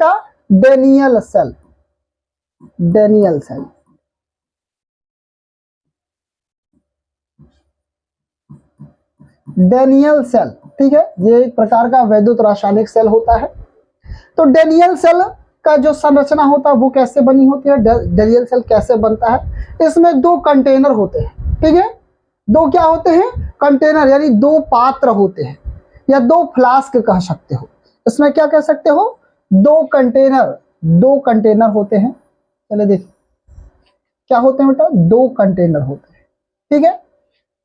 का Daniell cell, Daniell cell. Daniell cell, ठीक है, ये एक प्रकार का वैद्युत रासायनिक सेल होता है। तो डेनियल सेल का जो संरचना होता है वो कैसे बनी होती है, डेनियल सेल कैसे बनता है, इसमें दो कंटेनर होते हैं, ठीक है, दो क्या होते हैं, कंटेनर, यानी दो पात्र होते हैं या दो फ्लास्क कह सकते हो। इसमें क्या कह सकते हो, दो कंटेनर होते हैं। चलिए देखिए क्या होते हैं बेटा, दो कंटेनर होते हैं, ठीक है।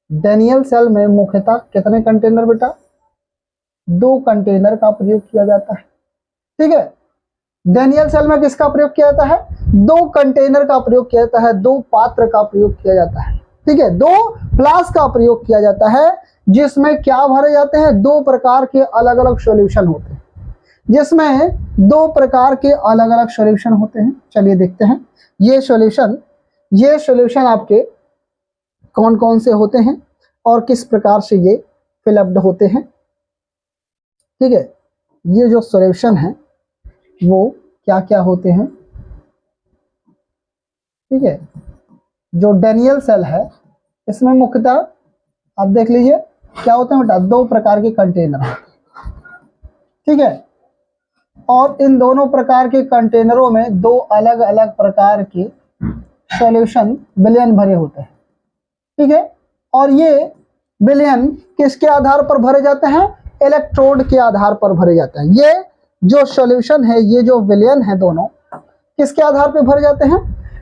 डेनियल सेल में मुख्यतः कितने कंटेनर बेटा, दो कंटेनर का प्रयोग किया जाता है, ठीक है। डेनियल सेल में किसका प्रयोग किया जाता है, दो कंटेनर का प्रयोग किया जाता है, दो पात्र का प्रयोग किया जाता है, ठीक है, दो फ्लास्क का प्रयोग किया जाता है, जिसमें क्या भरे जाते हैं, दो प्रकार के अलग अलग सॉल्यूशन होते हैं, जिसमें दो प्रकार के अलग अलग सॉल्यूशन होते हैं। चलिए देखते हैं ये सॉल्यूशन आपके कौन कौन से होते हैं और किस प्रकार से ये फिलअप्ड होते हैं, ठीक है। ये जो सॉल्यूशन है वो क्या क्या होते हैं, ठीक है। जो डेनियल सेल है इसमें मुख्यतः आप देख लीजिए क्या होते हैं बेटा, दो प्रकार के कंटेनर, ठीक है, और इन दोनों प्रकार के कंटेनरों में दो अलग अलग प्रकार के सॉल्यूशन विलयन भरे होते हैं, ठीक है। और ये विलयन किसके आधार पर भरे जाते हैं, इलेक्ट्रोड के आधार पर भरे जाते हैं। ये जो सॉल्यूशन है, ये जो विलयन है, दोनों किसके आधार पर भरे जाते हैं,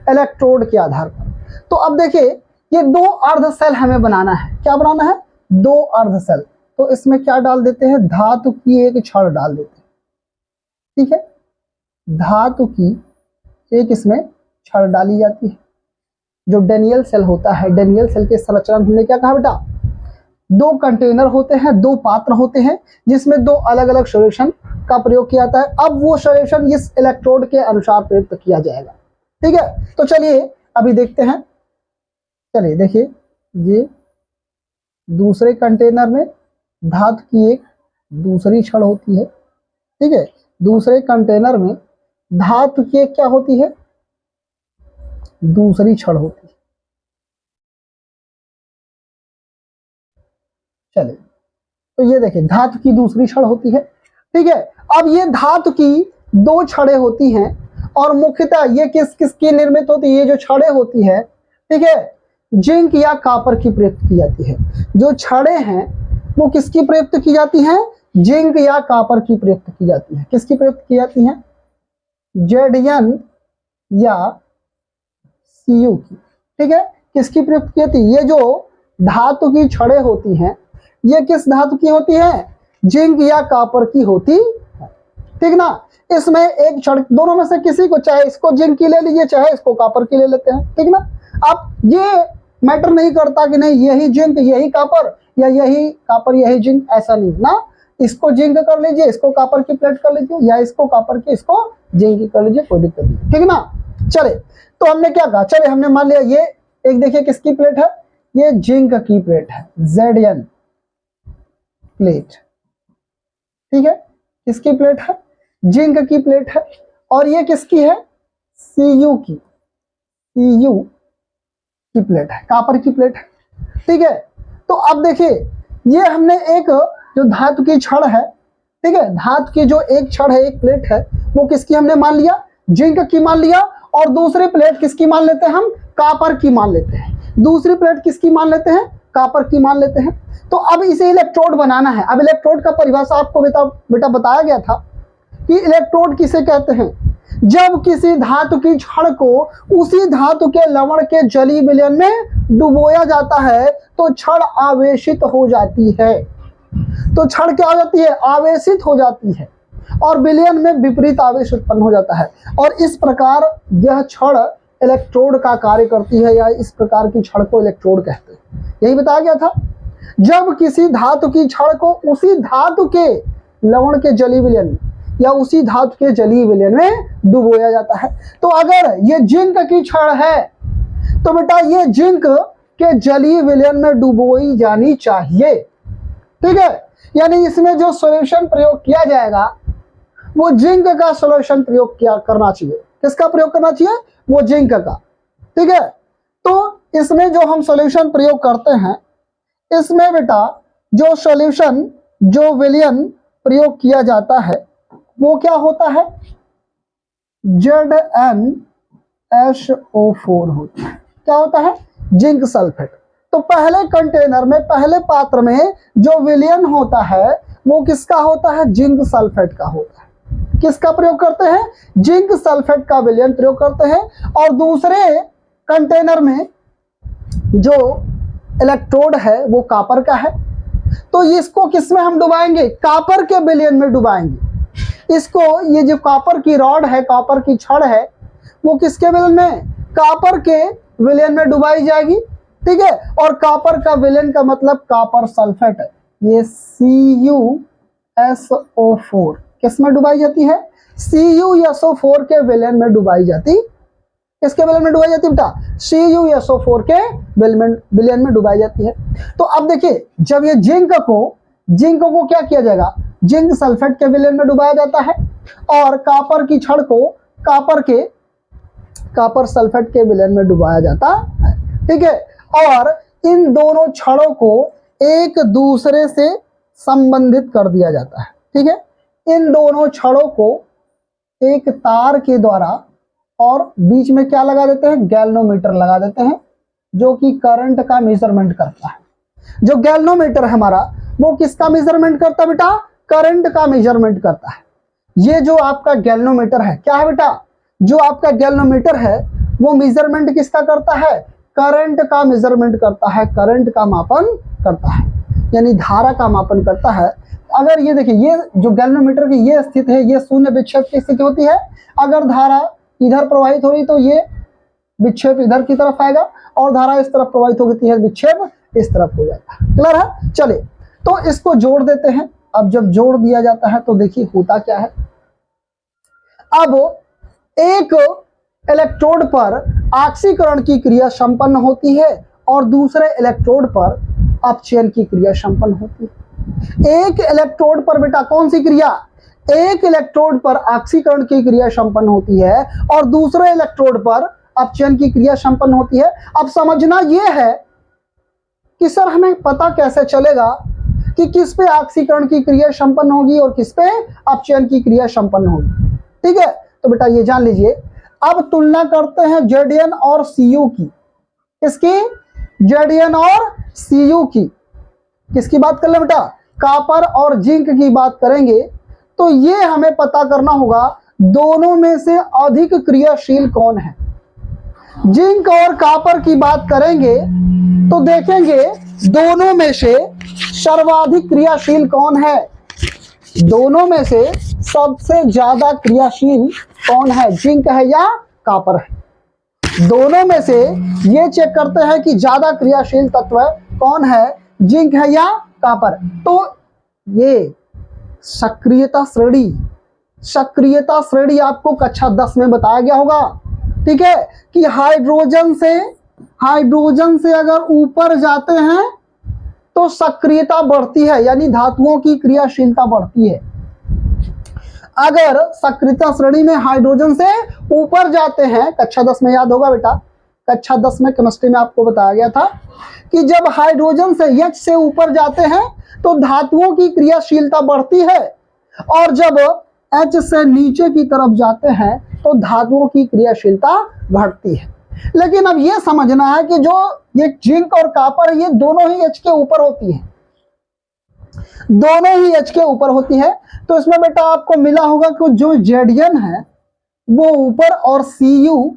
इलेक्ट्रोड के आधार पर। तो अब देखिए ये दो अर्ध सेल हमें बनाना है, क्या बनाना है, दो अर्ध सेल। तो इसमें क्या डाल देते हैं, धातु की एक छड़ डाल देते हैं, ठीक है, धातु की एक इसमें छड़ डाली जाती है। जो डेनियल सेल होता है, डेनियल सेल के संरचना हमने क्या कहा बेटा, दो कंटेनर होते हैं, दो पात्र होते हैं, जिसमें दो अलग अलग सॉल्यूशन का प्रयोग किया जाता है। अब वो सॉल्यूशन इस इलेक्ट्रोड के अनुसार प्रयुक्त किया जाएगा, ठीक है। तो चलिए अभी देखते हैं, चलिए देखिए ये दूसरे कंटेनर में धातु की एक दूसरी छड़ होती है, ठीक है, दूसरे कंटेनर में धातु की एक क्या होती है, दूसरी छड़ होती है। चलिए तो ये देखिए धातु की दूसरी छड़ होती है, ठीक है। अब ये धातु की दो छड़ें होती हैं और मुख्यतः ये किस किस की निर्मित होती है, ये जो छड़ें होती है, ठीक है, जिंक या कॉपर की प्रयुक्त की जाती है। जो छड़ें हैं वो किसकी प्रयुक्त की जाती हैं, जिंक या कॉपर की प्रयुक्त की जाती है। किसकी प्रयुक्त की जाती है, जेडन या सीयू की, ठीक है, किसकी प्रयुक्त की जाती है। ये जो धातु की छड़ें होती हैं ये किस धातु की होती है, जिंक या कॉपर की होती है, ठीक ना। इसमें एक छड़, दोनों में से किसी को, चाहे इसको जिंक की ले लीजिए चाहे इसको कॉपर की ले लेते हैं, ठीक ना। अब ये मैटर नहीं करता कि नहीं यही जिंक यही कॉपर या यही कॉपर यही जिंक, ऐसा नहीं ना। इसको जिंक कर लीजिए, इसको कॉपर की प्लेट कर लीजिए, या इसको कॉपर की इसको जिंक की कर लीजिए, कोई दिक्कत नहीं, ठीक ना। चले तो हमने क्या कहा, चले हमने मान लिया ये एक देखिए किसकी प्लेट है, ये जिंक की प्लेट है, जेडन प्लेट, ठीक है, किसकी प्लेट है, जिंक की प्लेट है। और ये किसकी है, सीयू की प्लेट है, कॉपर की प्लेट है, ठीक है। तो अब देखिए ये हमने एक जो धातु की छड़ है, ठीक है, धातु की जो एक छड़ है, एक प्लेट है, वो किसकी हमने मान लिया, जिंक की मान लिया। और दूसरी प्लेट किसकी मान लेते हैं हम, कॉपर की मान लेते हैं। दूसरी प्लेट किसकी मान लेते हैं, कॉपर की मान लेते हैं। तो अब इसे इलेक्ट्रोड बनाना है। अब इलेक्ट्रोड का परिभाषा आपको बेटा बताया गया था कि इलेक्ट्रोड किसे कहते हैं, जब किसी धातु की छड़ को उसी धातु के लवण के जलीय विलयन में डुबोया जाता है तो छड़ आवेशित हो जाती है। तो छड़ क्या हो जाती है, आवेशित हो जाती है और विलयन में विपरीत आवेश उत्पन्न हो जाता है। और इस प्रकार यह छड़ इलेक्ट्रोड का कार्य करती है, या इस प्रकार की छड़ को इलेक्ट्रोड कहते हैं। यही बताया गया था, जब किसी धातु की छड़ को उसी धातु के लवण के जलीय विलयन या उसी धातु के जलीय विलयन में डुबोया जाता है। तो अगर ये जिंक की छड़ है तो बेटा ये जिंक के जलीय विलयन में डुबोई जानी चाहिए, ठीक है। यानी इसमें जो सॉल्यूशन प्रयोग किया जाएगा वो जिंक का सॉल्यूशन प्रयोग किया करना चाहिए। किसका प्रयोग करना चाहिए? वो जिंक का। ठीक है, तो इसमें जो हम सॉल्यूशन प्रयोग करते हैं, इसमें बेटा जो सॉल्यूशन, जो विलयन प्रयोग किया जाता है वो क्या होता है? ZnSO4 होता है। क्या होता है? Zinc sulphate. तो पहले कंटेनर में, पहले पात्र में जो विलयन होता है वो किसका होता है? जिंक सल्फेट का होता है। किसका प्रयोग करते हैं? जिंक सल्फेट का विलयन प्रयोग करते हैं। और दूसरे कंटेनर में जो इलेक्ट्रोड है वो कॉपर का है, तो इसको किसमें हम डुबाएंगे? कॉपर के विलयन में डुबाएंगे इसको। ये जो कॉपर की रॉड है, कॉपर की छड़ है, वो किसके विलयन में? कॉपर के विलयन में डुबाई जाएगी। ठीक है, और कॉपर का विलयन का मतलब कॉपर सल्फेट है। ये CuSO4 किस में डुबाई जाती है? CuSO4 के विलयन में डुबाई जाती। किसके विलयन में डुबाई जाती है बेटा? CuSO4 के विलयन में डुबाई जाती है। तो अब देखिए, जब ये जिंक को क्या किया जाएगा? जिंक सल्फेट के विलयन में डुबाया जाता है, और कॉपर की छड़ को कॉपर सल्फेट के विलयन में डुबाया जाता है। ठीक है, और इन दोनों छड़ों को एक दूसरे से संबंधित कर दिया जाता है। ठीक है, इन दोनों छड़ों को एक तार के द्वारा, और बीच में क्या लगा देते हैं? गैल्वेनोमीटर लगा देते हैं, जो कि करंट का मेजरमेंट करता है। जो गैल्वेनोमीटर है हमारा, वो किसका मेजरमेंट करता है बेटा? करंट का मेजरमेंट करता है। ये जो आपका गैल्वेनोमीटर है, क्या है बेटा? जो आपका गैल्वेनोमीटर है वो मेजरमेंट किसका करता है? करंट का मेजरमेंट करता है, करंट का मापन करता है, यानी धारा का मापन करता है। अगर ये देखिए, ये जो गैल्वेनोमीटर की ये स्थिति है, ये शून्य विक्षेप की स्थिति होती है। अगर धारा इधर प्रवाहित हो रही तो ये विक्षेप इधर की तरफ आएगा, और धारा इस तरफ प्रवाहित होती है, विक्षेप इस तरफ हो जाएगा। क्लियर है? चलिए, तो इसको जोड़ देते हैं। अब जब जोड़ दिया जाता है तो देखिए होता क्या है। अब एक इलेक्ट्रोड पर ऑक्सीकरण की क्रिया संपन्न होती है, और दूसरे इलेक्ट्रोड पर अपचयन की क्रिया संपन्न होती है। एक इलेक्ट्रोड पर बेटा कौन सी क्रिया? एक इलेक्ट्रोड पर ऑक्सीकरण की क्रिया संपन्न होती है, और दूसरे इलेक्ट्रोड पर अपचयन की क्रिया संपन्न होती है। अब समझना यह है कि सर हमें पता कैसे चलेगा कि किस पे ऑक्सीकरण की क्रिया संपन्न होगी और किस पे अपचयन की क्रिया संपन्न होगी। ठीक है, तो बेटा ये जान लीजिए। अब तुलना करते हैं Zn और Cu की। किसकी? Zn और Cu की। किसकी बात कर ले बेटा? कॉपर और जिंक की बात करेंगे। तो ये हमें पता करना होगा दोनों में से अधिक क्रियाशील कौन है। जिंक और कॉपर की बात करेंगे तो देखेंगे दोनों में से सर्वाधिक क्रियाशील कौन है। दोनों में से सबसे ज्यादा क्रियाशील कौन है? जिंक है या कॉपर है? दोनों में से ये चेक करते हैं कि ज्यादा क्रियाशील तत्व कौन है, जिंक है या कॉपर। तो ये सक्रियता श्रेणी आपको कक्षा 10 में बताया गया होगा। ठीक है, कि हाइड्रोजन से अगर ऊपर जाते हैं तो सक्रियता बढ़ती है, यानी धातुओं की क्रियाशीलता बढ़ती है। अगर सक्रियता श्रेणी में हाइड्रोजन से ऊपर जाते हैं, कक्षा 10 में याद होगा बेटा, कक्षा 10 में केमिस्ट्री में आपको बताया गया था कि जब हाइड्रोजन से H से ऊपर जाते हैं तो धातुओं की क्रियाशीलता बढ़ती है, और जब H से नीचे की तरफ जाते हैं तो धातुओं की क्रियाशीलता घटती है। लेकिन अब ये समझना है कि जो ये जिंक और कॉपर ये दोनों ही H के ऊपर होती है, दोनों ही H के ऊपर होती है। तो इसमें बेटा आपको मिला होगा कि जो Zn है वो ऊपर और Cu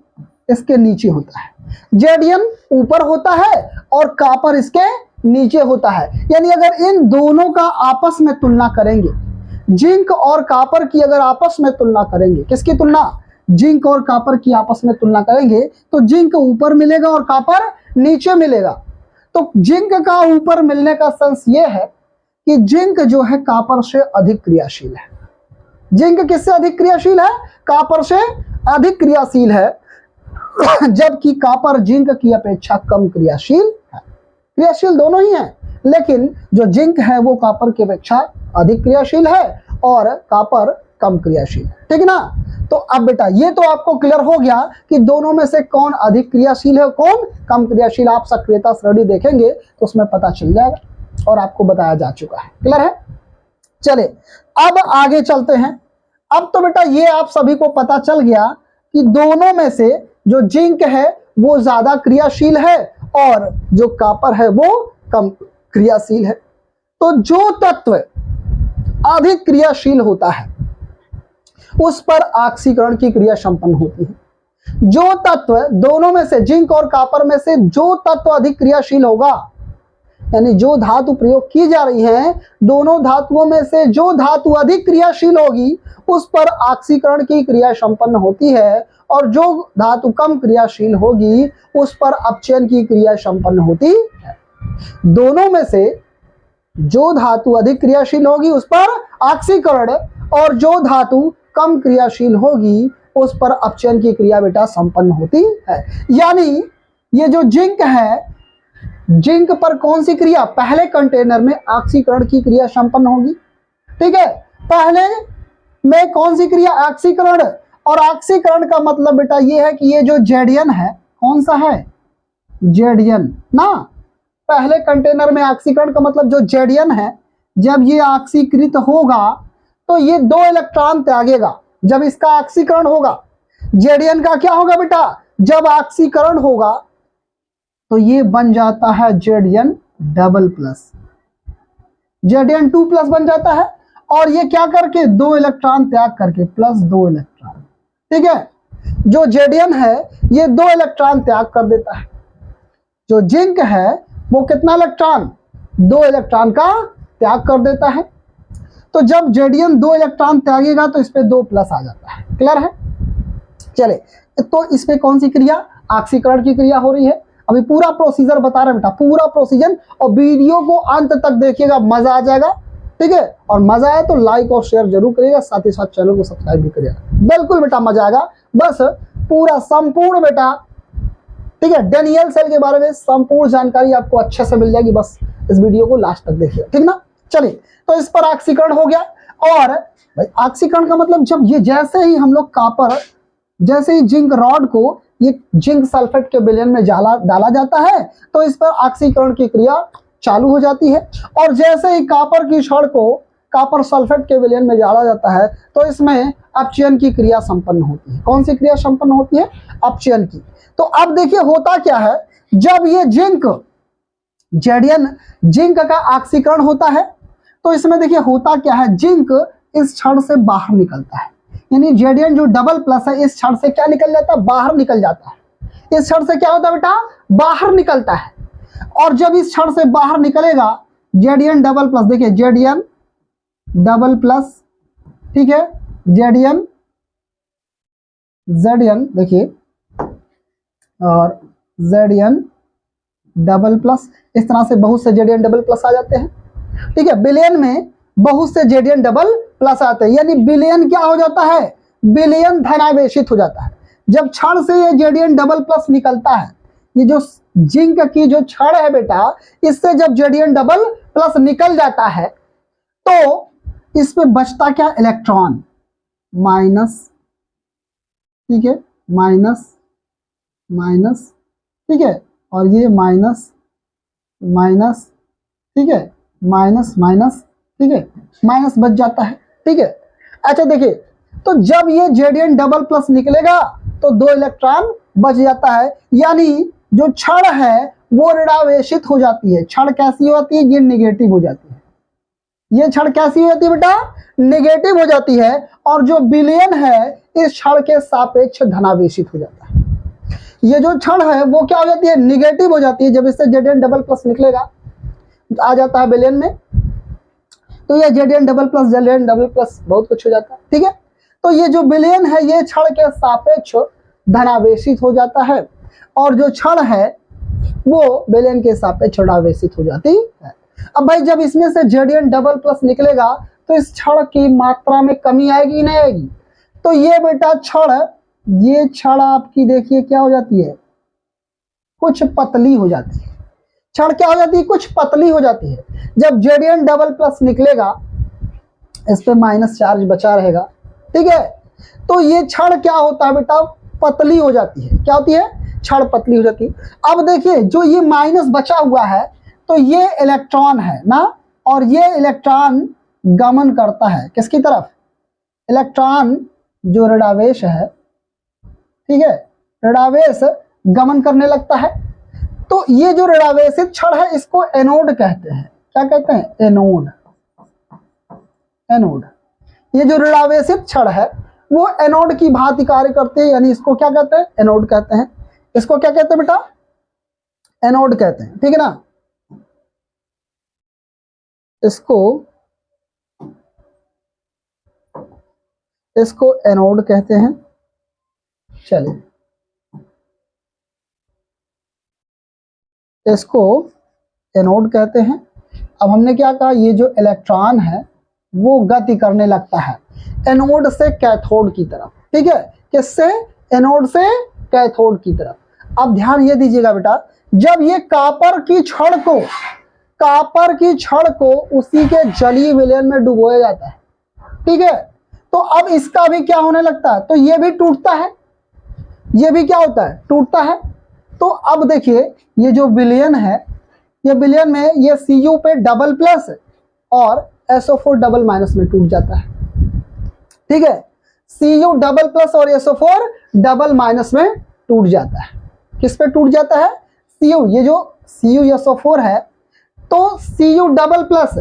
इसके नीचे होता है। Zn ऊपर होता है और कॉपर इसके नीचे होता है। यानी अगर इन दोनों का आपस में तुलना करेंगे, जिंक और कॉपर की अगर आपस में तुलना करेंगे, किसकी तुलना? जिंक और कॉपर की आपस में तुलना करेंगे तो जिंक ऊपर मिलेगा और कॉपर नीचे मिलेगा। तो जिंक का ऊपर मिलने का सेंस ये है कि जिंक जो है कॉपर से अधिक क्रियाशील है। जिंक किससे अधिक क्रियाशील है? कॉपर से अधिक क्रियाशील है, जबकि कॉपर जिंक की अपेक्षा कम क्रियाशील है। क्रियाशील दोनों ही हैं, लेकिन जो जिंक है वो कॉपर की अपेक्षा अधिक क्रियाशील है और कॉपर कम क्रियाशील है। ठीक है ना। तो अब बेटा ये तो आपको क्लियर हो गया कि दोनों में से कौन अधिक क्रियाशील है, कौन कम क्रियाशील। आप सक्रियता श्रेणी देखेंगे तो उसमें पता चल जाएगा और आपको बताया जा चुका है। क्लियर है। चले अब आगे चलते हैं। अब तो बेटा ये आप सभी को पता चल गया कि दोनों में से जो जिंक है वो ज्यादा क्रियाशील है और जो कॉपर है वो कम क्रियाशील है। तो जो तत्व अधिक क्रियाशील होता है उस पर ऑक्सीकरण की क्रिया संपन्न होती है। जो तत्व दोनों में से, जिंक और कॉपर में से जो तत्व अधिक क्रियाशील होगा, यानी जो धातु प्रयोग की जा रही है दोनों धातुओं में से जो धातु अधिक क्रियाशील होगी उस पर ऑक्सीकरण की क्रिया संपन्न होती है, और जो धातु कम क्रियाशील होगी उस पर अपचयन की क्रिया संपन्न होती है। दोनों में से जो धातु अधिक क्रियाशील होगी उस पर ऑक्सीकरण और जो धातु कम क्रियाशील होगी उस पर अपचयन की क्रिया बेटा संपन्न होती है। यानी ये जो जिंक है, जिंक पर कौन सी क्रिया, पहले कंटेनर में ऑक्सीकरण की क्रिया संपन्न होगी। ठीक है, पहले में कौन सी क्रिया, ऑक्सीकरण। और ऑक्सीकरण का मतलब बेटा ये है कि ये जो जेडियन है, कौन सा है, जेडियन ना। पहले कंटेनर में ऑक्सीकरण का मतलब जो जेडियन है, जब ये ऑक्सीकृत होगा तो ये 2 इलेक्ट्रॉन त्यागेगा। जब इसका ऑक्सीकरण होगा, जेडियन का क्या होगा बेटा, जब ऑक्सीकरण होगा तो ये बन जाता है जेडियन डबल प्लस, जेडियन 2 प्लस बन जाता है। और ये क्या करके 2 इलेक्ट्रॉन त्याग करके प्लस 2 इलेक्ट्रॉन। ठीक है, जो जेडियन है ये 2 इलेक्ट्रॉन त्याग कर देता है। जो जिंक है वो कितना इलेक्ट्रॉन, 2 इलेक्ट्रॉन का त्याग कर देता है। तो जब जेडियन 2 इलेक्ट्रॉन त्यागेगा तो इस पे 2 प्लस आ जाता है। क्लियर है। चले तो इस पे कौन सी क्रिया, ऑक्सीकरण की क्रिया हो रही है। अभी पूरा प्रोसीजर बता रहे हैं बेटा, पूरा प्रोसीजर, और वीडियो को अंत तक देखिएगा, मजा आ जाएगा। ठीक है, और मजा आए तो लाइक और शेयर जरूर करिएगा, साथ ही साथ चैनल को सब्सक्राइब भी करिएगा। बिल्कुल बेटा मजा आएगा। बस पूरा संपूर्ण बेटा, ठीक है, डेनियल सेल के बारे में संपूर्ण जानकारी आपको अच्छे से मिल जाएगी। बस इस वीडियो को लास्ट तक देखिए, ठीक ना। चलिए, तो इस पर ऑक्सीकरण हो गया। और भाई ऑक्सीकरण का मतलब जब ये, जैसे ही हम लोग कॉपर, जैसे ही जिंक रॉड को ये जिंक सल्फेट के विलयन में डाला जाता है तो इस पर ऑक्सीकरण की क्रिया चालू हो जाती है। और जैसे ही कॉपर की छड़ को कॉपर सल्फेट के विलयन में डाला जाता है तो इसमें अपचयन की क्रिया संपन्न होती है। कौन सी क्रिया संपन्न होती है, अपचयन की। तो अब देखिए होता क्या है, जब ये जिंक, जेडियन जिंक का ऑक्सीकरण होता है तो इसमें देखिए होता क्या है, जिंक इस छड़ से बाहर निकलता है। यानी जेडियन जो डबल प्लस है इस छड़ से क्या निकल जाता है, बाहर निकल जाता है। इस छड़ से क्या होता है बेटा, बाहर निकलता है। और जब इस छड़ से बाहर निकलेगा जेडियन डबल प्लस, देखिए जेडियन डबल प्लस, ठीक है, जेडियन, जेडियन देखिए, और जेडियन डबल प्लस, इस तरह से बहुत से जेडियन डबल प्लस आ जाते हैं। ठीक है, विलयन में बहुत से जेडियन डबल प्लस आते हैं। यानी विलयन क्या हो जाता है, विलयन धनावेशित हो जाता है। जब छड़ से ये जेडियन डबल प्लस निकलता है, ये जो जिंक की जो छड़ है बेटा, इससे जब जेडियन डबल प्लस निकल जाता है तो इसमें बचता क्या, इलेक्ट्रॉन, माइनस, ठीक है, माइनस माइनस, ठीक है, और ये माइनस माइनस, ठीक है, माइनस माइनस, ठीक है, माइनस बच जाता है। ठीक है, अच्छा देखिए, तो जब ये जेडियन डबल प्लस निकलेगा तो 2 इलेक्ट्रॉन बच जाता है। यानी जो छड़ है वो ऋणावेशित हो जाती है। छड़ कैसी होती है, ये निगेटिव हो जाती है। ये छड़ कैसी हो जाती है बेटा, निगेटिव हो जाती है। और जो विलयन है इस छड़ के सापेक्ष धनावेशित हो जाता है। ये जो छड़ है वो क्या हो जाती है, निगेटिव हो जाती है। जब इससे जेडियन डबल प्लस निकलेगा, आ जाता है विलयन में, तो ये जेडियन डबल प्लस, जेडियन डबल प्लस बहुत कुछ हो जाता है। ठीक है, तो ये जो विलयन है ये छड़ के सापेक्ष धनावेशित हो जाता है, और जो छड़ है वो विलयन के सापेक्ष ऋणावेशित हो जाती है। अब भाई जब इसमें से जेडियन डबल प्लस निकलेगा तो इस छड़ की मात्रा में कमी आएगी, नहीं आएगी। तो ये बेटा छड़, ये छड़ आपकी देखिए क्या हो जाती है, कुछ पतली हो जाती है। छड़ क्या हो जाती है, कुछ पतली हो जाती है। जब जेडियन डबल प्लस निकलेगा, इस पे माइनस चार्ज बचा रहेगा, ठीक है। तो ये छड़ क्या होता है बेटा, पतली हो जाती है। क्या होती है, छड़ पतली हो जाती है। अब देखिए जो ये माइनस बचा हुआ है, तो ये इलेक्ट्रॉन है ना, और ये इलेक्ट्रॉन गमन करता है किसकी तरफ, इलेक्ट्रॉन जो ऋणावेश है, ठीक है, ऋणावेश गमन करने लगता है। तो ये जो ऋणावेशित छड़ है इसको एनोड कहते हैं। क्या कहते हैं, एनोड। एनोड, ये जो ऋणावेशित छड़ है वो एनोड की भांति कार्य करते हैं, यानी इसको क्या कहते हैं, एनोड कहते हैं। इसको क्या कहते हैं बेटा, एनोड कहते हैं, ठीक है ना। इसको एनोड कहते हैं। चलिए, इसको एनोड कहते हैं। अब हमने क्या कहा, ये जो इलेक्ट्रॉन है वो गति करने लगता है एनोड से कैथोड की तरफ, ठीक है, किससे, एनोड से कैथोड की तरफ। अब ध्यान ये दीजिएगा बेटा, जब ये कॉपर की छड़ को उसी के जलीय विलयन में डुबोया जाता है, ठीक है, तो अब इसका भी क्या होने लगता है, तो ये भी टूटता है, ये भी क्या होता है, टूटता है। तो अब देखिए ये जो विलयन है, ये विलयन में ये Cu पे डबल प्लस और SO4 डबल माइनस में टूट जाता है, ठीक है। Cu डबल प्लस और SO4 डबल माइनस में टूट जाता है। किस पे टूट जाता है, Cu, ये जो CuSO4 है, तो Cu डबल प्लस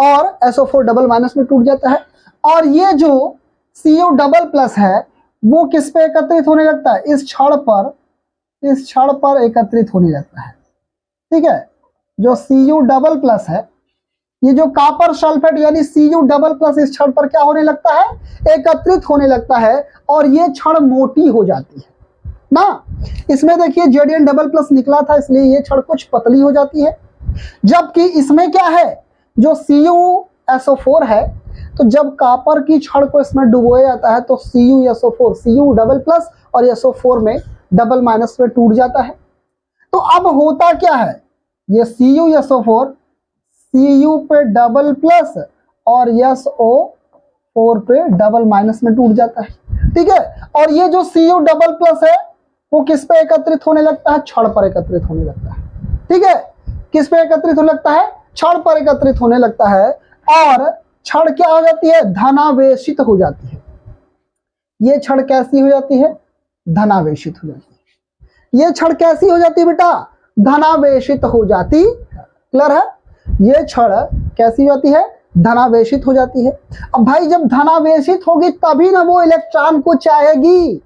और SO4 डबल माइनस में टूट जाता है। और ये जो Cu डबल प्लस है वो किस पे एकत्रित होने लगता है, इस क्षण पर एकत्रित होने लगता है, ठीक है। जो Cu डबल प्लस है, ये जो कॉपर सल्फेट यानी Cu डबल प्लस इस क्षण पर क्या होने लगता है, एकत्रित होने लगता है, और ये क्षण मोटी हो जाती है ना। इसमें देखिए Zn डबल प्लस निकला था, इसलिए ये क्षण कुछ पतली हो जाती है। जबकि इसमें क्या है, जो CuSO4 है, तो जब कॉपर की छड़ को इसमें डुबोया जाता है तो CuSO4, Cu डबल प्लस और SO4 में डबल माइनस में टूट जाता है। तो अब होता क्या है, ये CuSO4 Cu पे डबल प्लस और SO4 पे डबल माइनस में टूट जाता है, ठीक है। और ये जो Cu डबल प्लस है वो किस पे एकत्रित होने लगता है, छड़ पर एकत्रित होने लगता है, ठीक है। किस पे एकत्रित होने लगता है, छड़ पर एकत्रित होने लगता है, और छड़ क्या हो जाती है, धनावेशित हो जाती है। ये छड़ कैसी हो जाती है, धनावेशित हो जाती है। ये छड़ कैसी हो जाती है बेटा, धनावेशित हो जाती, क्लियर है। ये छड़ कैसी हो जाती है, धनावेशित हो जाती है। अब भाई जब धनावेशित होगी तभी ना वो इलेक्ट्रॉन को चाहेगी।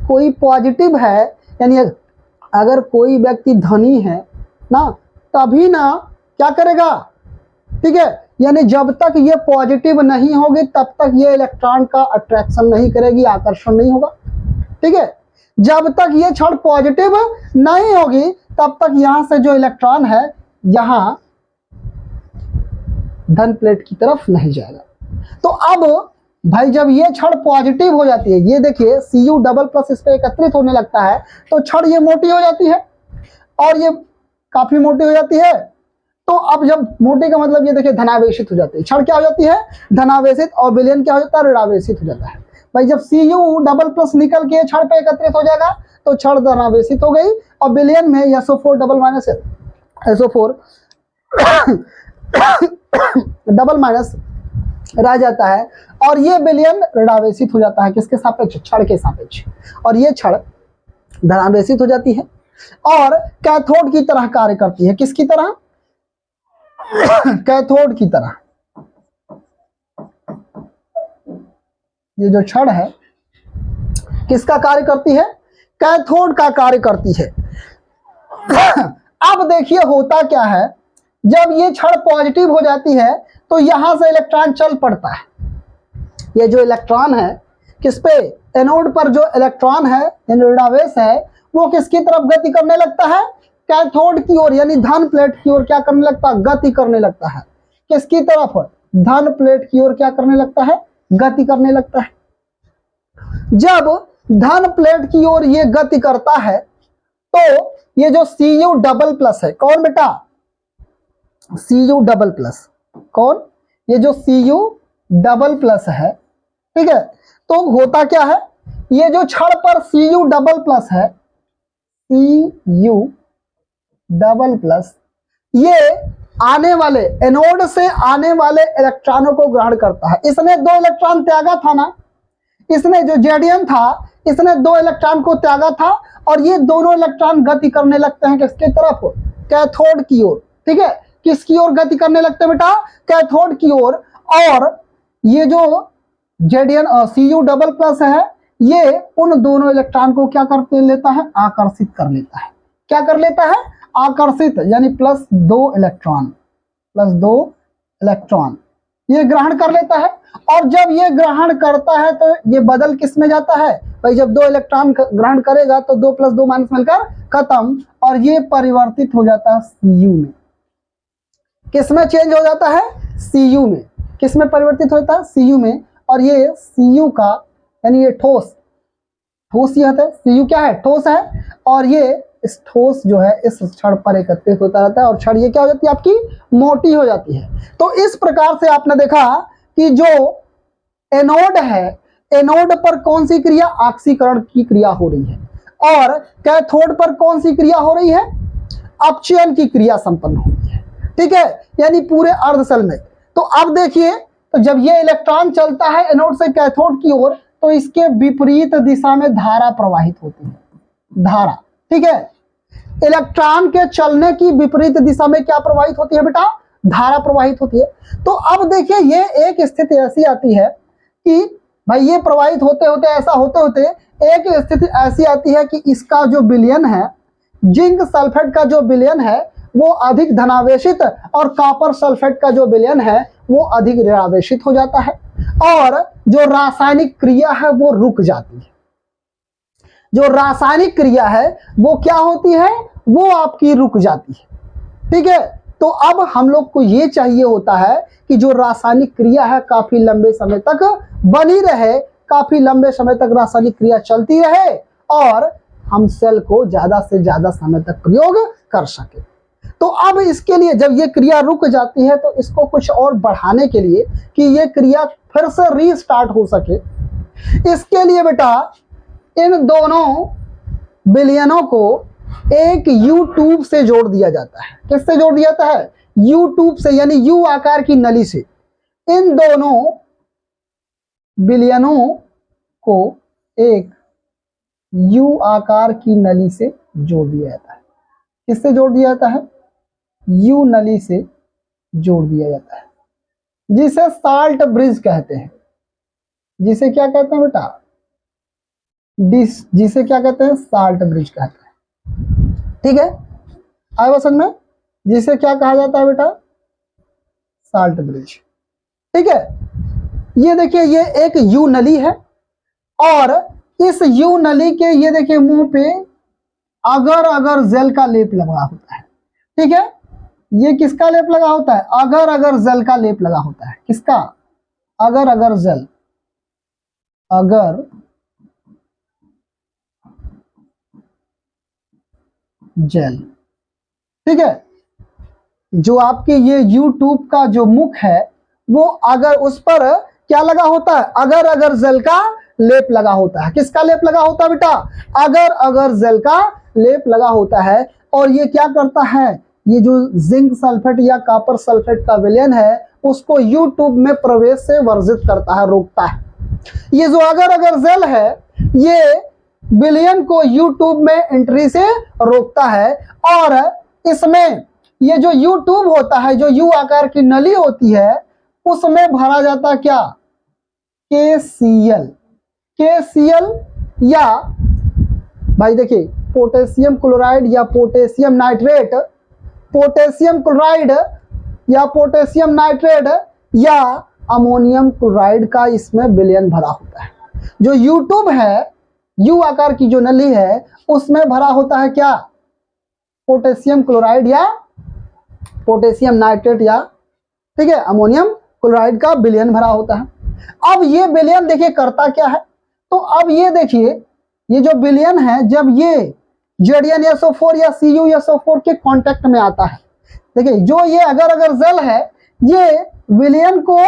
कोई पॉजिटिव है, यानी अगर कोई व्यक्ति धनी है ना, तभी ना क्या करेगा, ठीक है, यानी जब तक ये पॉजिटिव नहीं होगी तब तक ये इलेक्ट्रॉन का अट्रैक्शन नहीं करेगी, आकर्षण नहीं होगा, ठीक है। जब तक ये छड़ पॉजिटिव नहीं होगी तब तक यहां से जो इलेक्ट्रॉन है यहां धन प्लेट की तरफ नहीं जाएगा। तो अब भाई जब ये छड़ पॉजिटिव हो जाती है, ये देखिए Cu डबल प्लस इस पे एकत्रित होने लगता है, तो छड़ ये मोटी हो जाती है, और ये काफी मोटी हो जाती है। तो अब जब मोटी का मतलब ये देखिए धनावेशित हो जाती है, छड़ क्या हो जाती है, धनावेशित, और विलयन क्या हो जाता है, ऋणावेशित हो जाता है। भाई जब Cu डबल प्लस निकल के छड़ पे एकत्रित हो जाएगा तो छड़ धनावेशित हो गई, और विलयन में SO4 double minus SO4 double minus रह जाता है, और ये विलयन ऋणावेशित हो जाता है किसके सापेक्ष, छड़ के सापेक्ष, और ये छड़ धनावेशित हो जाती है और कैथोड की तरह कार्य करती है। किसकी तरह, कैथोड की तरह। ये जो छड़ है किसका कार्य करती है, कैथोड का कार्य करती है। अब देखिए होता क्या है, जब ये छड़ पॉजिटिव हो जाती है तो यहां से इलेक्ट्रॉन चल पड़ता है। ये जो इलेक्ट्रॉन है किस पे, एनोड पर जो इलेक्ट्रॉन है, ऋणावेश है, वो किसकी तरफ गति करने लगता है, कैथोड की ओर, यानी धन प्लेट की ओर क्या करने लगता है, गति करने लगता है। किसकी तरफ, धन प्लेट की ओर क्या करने लगता है, गति करने लगता है। जब धन प्लेट की ओर ये गति करता है तो ये जो Cu डबल प्लस है, कौन बेटा, Cu डबल प्लस, कौन, ये जो Cu डबल प्लस है, ठीक है, तो होता क्या है, ये जो क्षण पर Cu डबल प्लस है, Cu डबल प्लस, ये आने वाले एनोड से आने वाले इलेक्ट्रॉनों को ग्रहण करता है। इसने 2 इलेक्ट्रॉन त्यागा था ना, इसने जो जेडियन था इसने 2 इलेक्ट्रॉन को त्यागा था, और ये दोनों इलेक्ट्रॉन गति करने लगते हैं किसकी तरफ, कैथोड की ओर। ठीक है, किसकी ओर गति करने लगते हैं बेटा, कैथोड की ओर। और ये जो जेडियन Cu डबल प्लस है, ये उन दोनों इलेक्ट्रॉन को क्या कर लेता है, आकर्षित कर लेता है। क्या कर लेता है, आकर्षित, यानी +2 इलेक्ट्रॉन ये ग्रहण कर लेता है। और जब ये ग्रहण करता है तो ये बदल किस में जाता है भाई, जब 2 इलेक्ट्रॉन ग्रहण करेगा तो 2 + 2 माइनस मिलकर खत्म, और ये परिवर्तित हो जाता है Cu में। किस में चेंज हो जाता है, Cu में। किस में परिवर्तित होता है, Cu में। और ये Cu का यानी ये ठोस ये होता है, Cu क्या है, ठोस है, और ये इस ठोस जो है इस क्षण पर एकत्रित होता रहता है, और क्षण ये क्या हो जाती है, आपकी मोटी हो जाती है। तो इस प्रकार से आपने देखा कि जो एनोड है, एनोड पर कौन सी क्रिया, ऑक्सीकरण की क्रिया हो रही है, और कैथोड पर कौन सी क्रिया हो रही है, अपचयन की क्रिया संपन्न होती है। ठीक है, यानी पूरे अर्धशल में। तो अब देखिए, तो जब ये इलेक्ट्रॉन चलता है एनोड से कैथोड की ओर, तो इसके विपरीत दिशा में धारा प्रवाहित होती है, धारा। ठीक है, इलेक्ट्रॉन के चलने की विपरीत दिशा में क्या प्रवाहित होती है बेटा, धारा प्रवाहित होती है। तो अब देखिए, ये एक स्थिति ऐसी आती है कि भाई ये प्रवाहित होते होते ऐसा होते होते एक स्थिति ऐसी आती है कि इसका जो विलयन है, जिंक सल्फेट का जो विलयन है वो अधिक धनावेशित, और कॉपर सल्फेट का जो विलयन है वो अधिक ऋणावेशित हो जाता है, और जो रासायनिक क्रिया है वो रुक जाती है। जो रासायनिक क्रिया है वो क्या होती है, वो आपकी रुक जाती है। ठीक है, तो अब हम लोग को ये चाहिए होता है कि जो रासायनिक क्रिया है काफी लंबे समय तक बनी रहे, काफी लंबे समय तक रासायनिक क्रिया चलती रहे, और हम सेल को ज्यादा से ज्यादा समय तक प्रयोग कर सके। तो अब इसके लिए जब ये क्रिया रुक जाती है, तो इसको कुछ और बढ़ाने के लिए कि ये क्रिया फिर से रीस्टार्ट हो सके, इसके लिए बेटा इन दोनों विलयनों को एक यू ट्यूब से जोड़ दिया जाता है। किससे जोड़ दिया जाता है, यू ट्यूब से, यानी यू आकार की नली से। इन दोनों विलयनों को एक यू आकार की नली से जोड़ दिया जाता है। किससे जोड़ दिया जाता है, यू नली से जोड़ दिया जाता है, जिसे साल्ट ब्रिज कहते हैं। जिसे क्या कहते हैं बेटा, जिसे क्या कहते हैं, साल्ट ब्रिज कहते हैं। ठीक है, आए समझ में, जिसे क्या कहा जाता है बेटा, साल्ट ब्रिज। ठीक है, ये देखिए, ये एक यू नली है, और इस यू नली के ये देखिए मुंह पे अगर अगर जेल का लेप लगा होता है। ठीक है, ये किसका लेप लगा होता है, अगर अगर जेल का लेप लगा होता है। किसका, अगर अगर जेल, अगर जेल। ठीक है, जो आपके ये यूट्यूब का जो मुख है वो अगर उस पर क्या लगा होता है, अगर अगर जेल का लेप लगा होता है। किसका लेप लगा होता है बेटा, अगर अगर जेल का लेप लगा होता है। और ये क्या करता है, ये जो जिंक सल्फेट या कॉपर सल्फेट का विलयन है उसको यूट्यूब में प्रवेश से वर्जित करता है, रोकता है। ये जो अगर अगर जेल है ये विलयन को यूट्यूब में एंट्री से रोकता है, और इसमें ये जो यू ट्यूब होता है, जो यू आकार की नली होती है, उसमें भरा जाता क्या, KCl। KCl या भाई देखिए पोटेशियम क्लोराइड या पोटेशियम नाइट्रेट, पोटेशियम क्लोराइड या पोटेशियम नाइट्रेट या अमोनियम क्लोराइड का इसमें विलयन भरा होता है। जो यू ट्यूब है, यू आकार की जो नली है, उसमें भरा होता है क्या, पोटेशियम क्लोराइड या पोटेशियम नाइट्रेट या ठीक है अमोनियम क्लोराइड का विलयन भरा होता है। अब ये विलयन देखिए करता क्या है, तो अब ये देखिए ये जो विलयन है जब ये ZnSO4 या CuSO4 के कांटेक्ट में आता है, देखिए जो ये अगर अगर जेल है ये विलयन को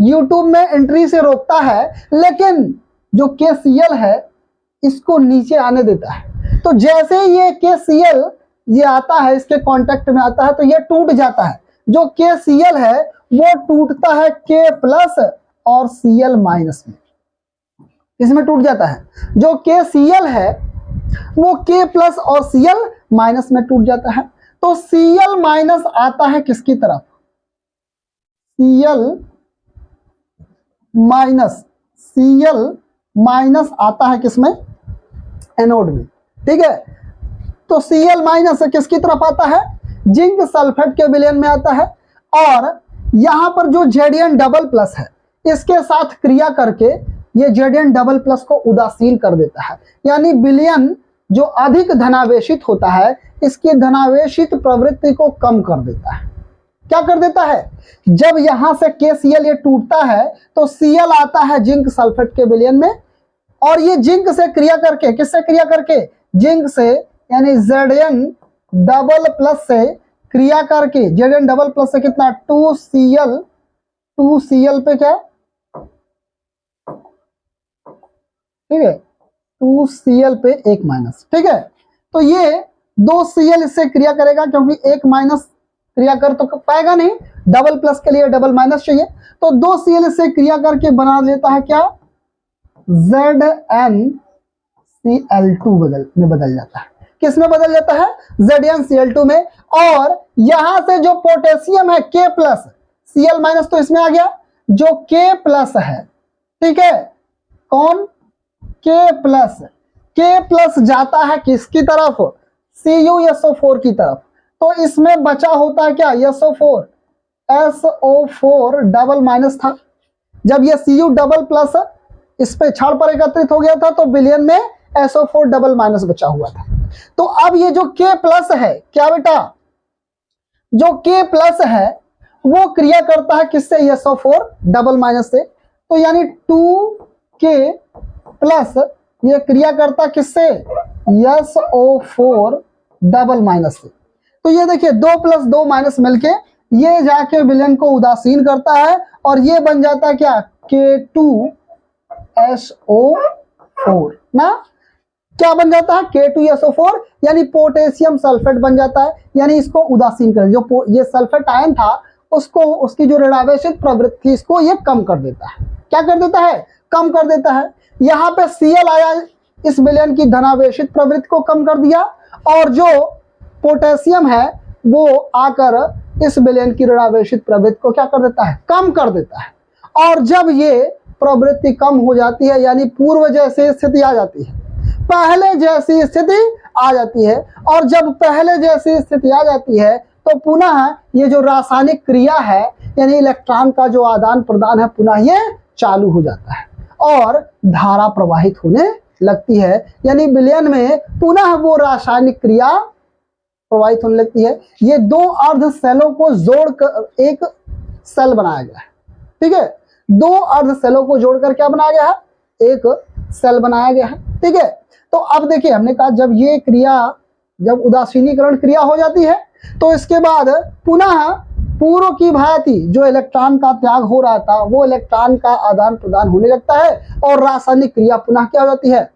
यूट्यूब में एंट्री से रोकता है, लेकिन जो KCL है इसको नीचे आने देता है। तो जैसे ये KCL ये आता है, इसके कांटेक्ट में आता है, तो ये टूट जाता है। जो KCL है वो टूटता है K प्लस और Cl माइनस में, इसमें टूट जाता है। जो KCl है वो K प्लस और Cl माइनस में टूट जाता है। तो Cl माइनस आता है किसकी तरफ? Cl माइनस आता है किसमें? एनोड में। ठीक है, तो Cl माइनस किसकी तरफ आता है? जिंक सल्फेट के विलयन में आता है। और यहां पर जो Zn डबल प्लस है इसके साथ क्रिया करके ये Zn डबल प्लस को उदासीन कर देता है, यानी विलयन जो अधिक धनावेशित होता है इसकी धनावेशित प्रवृत्ति को कम कर देता है। क्या कर देता है? जब यहां से KCl ये टूटता है तो Cl आता है जिंक सल्फेट के विलयन में, और ये जिंक से क्रिया करके, किससे क्रिया करके? जिंक से, यानी Zn डबल प्लस से क्रिया करके, Zn डबल प्लस से कितना? 2Cl पे क्या? ठीक है, 2Cl पे 1 माइनस। ठीक है, तो ये 2Cl इससे क्रिया करेगा, क्योंकि 1 माइनस क्रिया कर तो पाएगा नहीं, डबल प्लस के लिए डबल माइनस चाहिए, तो 2Cl इससे क्रिया करके बना लेता है क्या? ZnCl2 में बदल जाता है। किस में बदल जाता है? ZnCl2 में। और यहां से जो पोटेशियम है K प्लस, Cl माइनस तो इसमें आ गया, जो K प्लस है, ठीक है, कौन? K प्लस जाता है किसकी तरफ? CuSO4 की तरफ। तो इसमें बचा होता है क्या? SO4 डबल माइनस था। जब ये Cu डबल प्लस इस पे क्षार पर एकत्रित हो गया था तो विलयन में SO4 डबल माइनस बचा हुआ था। तो अब ये जो K प्लस है, क्या बेटा? जो K प्लस है वो क्रिया करता है किससे? SO4 डबल माइनस से। तो यानी 2K प्लस ये क्रिया करता किससे? SO4 डबल माइनस से। तो ये देखिए 2 प्लस 2 माइनस मिलके ये जाके विलयन को उदासीन करता है, और ये बन जाता है क्या? K2SO4 ना। क्या बन जाता है? K2SO4, यानी पोटेशियम सल्फेट बन जाता है, यानी इसको उदासीन कर, जो ये सल्फेट आयन था उसको, उसकी जो ऋणावेशित प्रवृत्ति थी इसको ये कम कर देता है। क्या कर देता है? कम कर देता है। यहाँ पे Cl आया, इस विलयन की धनावेशित प्रवृत्ति को कम कर दिया, और जो पोटेशियम है वो आकर इस विलयन की ऋणावेशित प्रवृत्ति को क्या कर देता है? कम कर देता है। और जब ये प्रवृत्ति कम हो जाती है, यानी पूर्व जैसी स्थिति आ जाती है, पहले जैसी स्थिति आ जाती है, और जब पहले जैसी स्थिति आ जाती है तो पुनः ये जो रासायनिक क्रिया है, यानी इलेक्ट्रॉन का जो आदान प्रदान है, पुनः ये चालू हो जाता है और धारा प्रवाहित होने लगती है, यानी विलयन में पुनः वो रासायनिक क्रिया प्रवाहित होने लगती है। ये 2 अर्ध सेलों को जोड़कर एक सेल बनाया गया है। ठीक है, 2 अर्ध सेलों को जोड़कर क्या बनाया गया है? एक सेल बनाया गया है। ठीक है, तो अब देखिए हमने कहा जब ये क्रिया, जब उदासीनीकरण क्रिया हो जाती है तो इसके बाद पुनः पूर्व की भांति जो इलेक्ट्रॉन का त्याग हो रहा था वो इलेक्ट्रॉन का आदान प्रदान होने लगता है, और रासायनिक क्रिया पुनः क्या हो जाती है?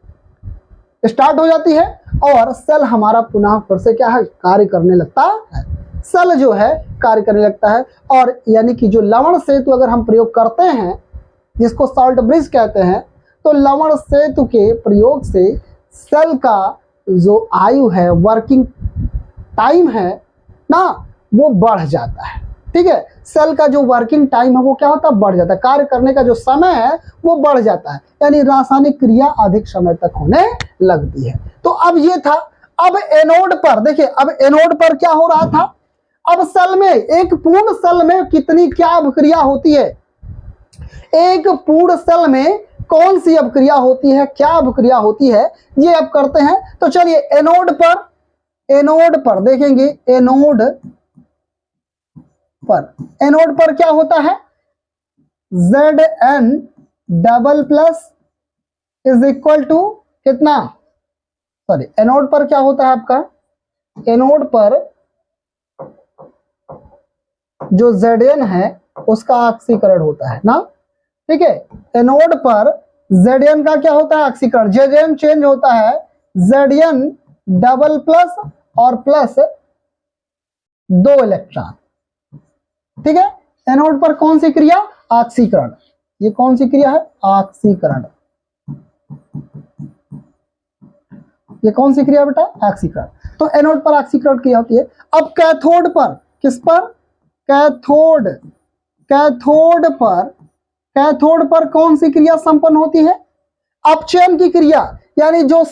स्टार्ट हो जाती है, और सेल हमारा पुनः फिर से क्या है? कार्य करने लगता है। सेल जो है कार्य करने लगता है, और यानी कि जो लवण सेतु अगर हम प्रयोग करते हैं, जिसको सॉल्ट ब्रिज कहते हैं, तो लवण सेतु के प्रयोग से सेल का जो आयु है, वर्किंग टाइम है ना, वो बढ़ जाता है। ठीक है, सेल का जो वर्किंग टाइम है वो क्या होता है? बढ़ जाता है। कार्य करने का जो समय है वो बढ़ जाता है, यानी रासायनिक क्रिया अधिक समय तक होने लगती है। तो अब ये था। अब एनोड पर देखिए, अब एनोड पर क्या हो रहा था? अब सेल में, एक पूर्ण सेल में कितनी क्या अभिक्रिया होती है? एक पूर्ण सेल में कौन सी अभिक्रिया होती है, क्या अभिक्रिया होती है, ये अब करते हैं। तो चलिए एनोड पर देखेंगे। एनोड पर क्या होता है? Zn double plus is equal to कितना? सॉरी, एनोड पर क्या होता है आपका? एनोड पर जो Zn है उसका ऑक्सीकरण होता है ना, ठीक है। एनोड पर Zn का क्या होता है, ऑक्सीकरण। Zn चेंज होता है Zn डबल प्लस और प्लस 2 इलेक्ट्रॉन। ठीक है। एनोड पर कौन सी क्रिया, ऑक्सीकरण। ये कौन सी क्रिया है, ऑक्सीकरण। ये कौन सी क्रिया बेटा, ऑक्सीकरण। तो एनोड पर ऑक्सीकरण क्रिया होती है। अब कैथोड पर, किस पर, कैथोड। कैथोड पर कौन सी क्रिया संपन्न होती है, अपचयन की क्रिया। यानी जो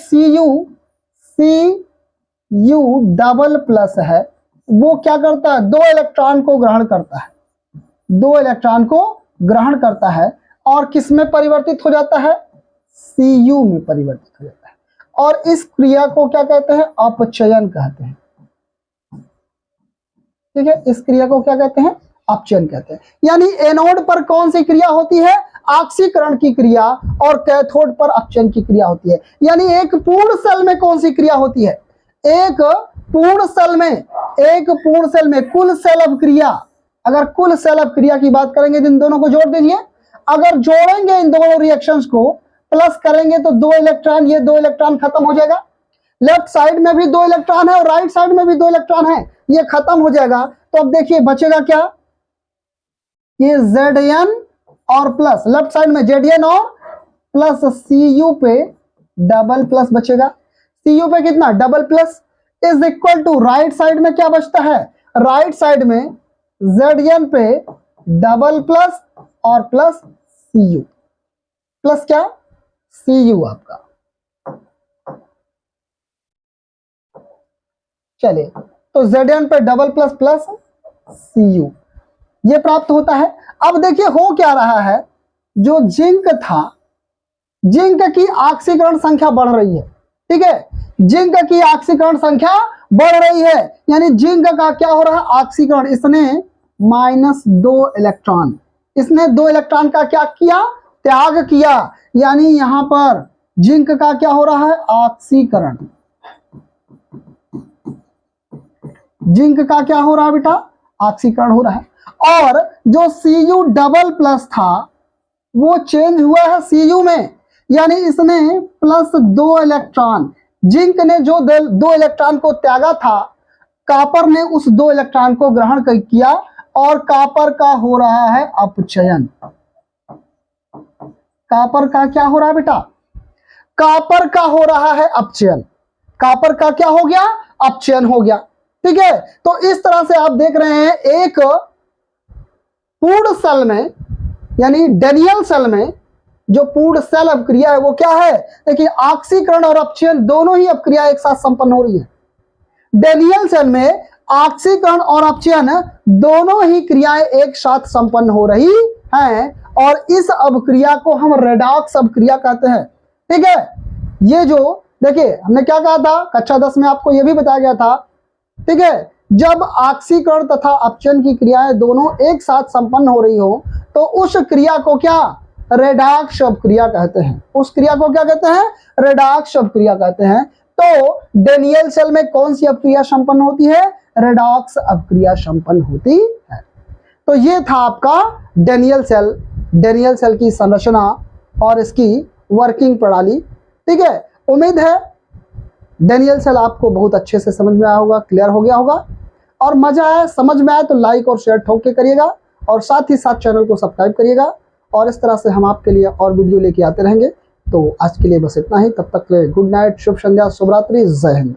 Cu डबल प्लस है वो क्या करता है, 2 इलेक्ट्रॉन को ग्रहण करता है, 2 इलेक्ट्रॉन को ग्रहण करता है और किस में परिवर्तित हो जाता है, Cu में परिवर्तित हो जाता है। और इस क्रिया को क्या कहते हैं, अपचयन कहते हैं। ठीक है, इस क्रिया को क्या कहते हैं, अपचयन कहते हैं। यानी एनोड पर कौन सी क्रिया होती है, ऑक्सीकरण की क्रिया, और कैथोड पर अपचयन की क्रिया होती है। यानी एक पूर्ण सेल में कौन सी क्रिया होती है, एक पूर्ण सेल में कुल सेल अपक्रिया। अगर कुल सेल अपक्रिया की बात करेंगे तो इन दोनों को जोड़ दीजिए। अगर जोड़ेंगे इन दोनों रिएक्शंस को, प्लस करेंगे तो 2 इलेक्ट्रॉन, ये 2 इलेक्ट्रॉन खत्म हो जाएगा। लेफ्ट साइड में भी 2 इलेक्ट्रॉन है और राइट साइड में भी 2 इलेक्ट्रॉन है, ये खत्म हो जाएगा। तो अब देखिए बचेगा क्या, ये Zn और प्लस, लेफ्ट साइड में Zn और प्लस Cu पे डबल प्लस बचेगा। Cu पे कितना, double plus, is equal to right side में क्या बचता है, राइट साइड में Zn पे डबल प्लस और प्लस Cu, प्लस क्या, Cu आपका। चलिए, तो Zn पे डबल प्लस प्लस Cu ये प्राप्त होता है। अब देखिए हो क्या रहा है, जो जिंक था, जिंक की ऑक्सीकरण संख्या बढ़ रही है। ठीक है, जिंक की ऑक्सीकरण संख्या बढ़ रही है, यानी जिंक का क्या हो रहा है, ऑक्सीकरण। इसने -2 इलेक्ट्रॉन, इसने 2 इलेक्ट्रॉन का क्या किया, त्याग किया। यानी यहां पर जिंक का क्या हो रहा है, ऑक्सीकरण। जिंक का क्या हो रहा है बेटा, ऑक्सीकरण हो रहा है। और जो Cu डबल प्लस था वो चेंज हुआ है Cu में, यानी इसने +2 इलेक्ट्रॉन, जिंक ने जो 2 इलेक्ट्रॉन को त्यागा था, कॉपर ने उस 2 इलेक्ट्रॉन को ग्रहण किया और कॉपर का हो रहा है अपचयन। कॉपर का क्या हो रहा है बेटा, कॉपर का हो रहा है अपचयन। कॉपर का क्या हो गया, अपचयन हो गया। ठीक है, तो इस तरह से आप देख रहे हैं एक पूर्ण सेल में, यानी डेनियल सेल में जो पूर्ण सेल अपक्रिया है वो क्या है, देखिए ऑक्सीकरण और अपचयन दोनों ही अपक्रिया एक साथ संपन्न हो रही है। डेनियल सेल में ऑक्सीकरण और अपचयन दोनों ही क्रियाएं एक साथ संपन्न हो रही हैं और इस अपक्रिया को हम रेडॉक्स अपक्रिया कहते हैं। ठीक है, ये जो देखिए हमने क्या कहा था, कक्षा 10 में आपको यह भी बताया गया था। ठीक है, जब ऑक्सीकरण तथा अपचयन की क्रियाएं दोनों एक साथ संपन्न हो रही हो तो उस क्रिया को क्या, रेडॉक्स अपक्रिया कहते हैं। उस क्रिया को क्या कहते हैं, रेडॉक्स अपक्रिया कहते हैं। तो डेनियल सेल में कौन सी अपक्रिया संपन्न होती है, रेडॉक्स अपक्रिया संपन्न होती है। तो ये था आपका डेनियल सेल, डेनियल सेल की संरचना और इसकी वर्किंग प्रणाली। ठीक है, उम्मीद है डेनियल सेल आपको बहुत अच्छे से समझ में आया होगा, क्लियर हो गया होगा। और मजा आया, समझ में आया तो लाइक और शेयर ठोक के करिएगा और साथ ही साथ चैनल को सब्सक्राइब करिएगा। और इस तरह से हम आपके लिए और वीडियो लेके आते रहेंगे। तो आज के लिए बस इतना ही, तब तक के लिए गुड नाइट, शुभ संध्या, शुभ रात्रि, जय हिंद।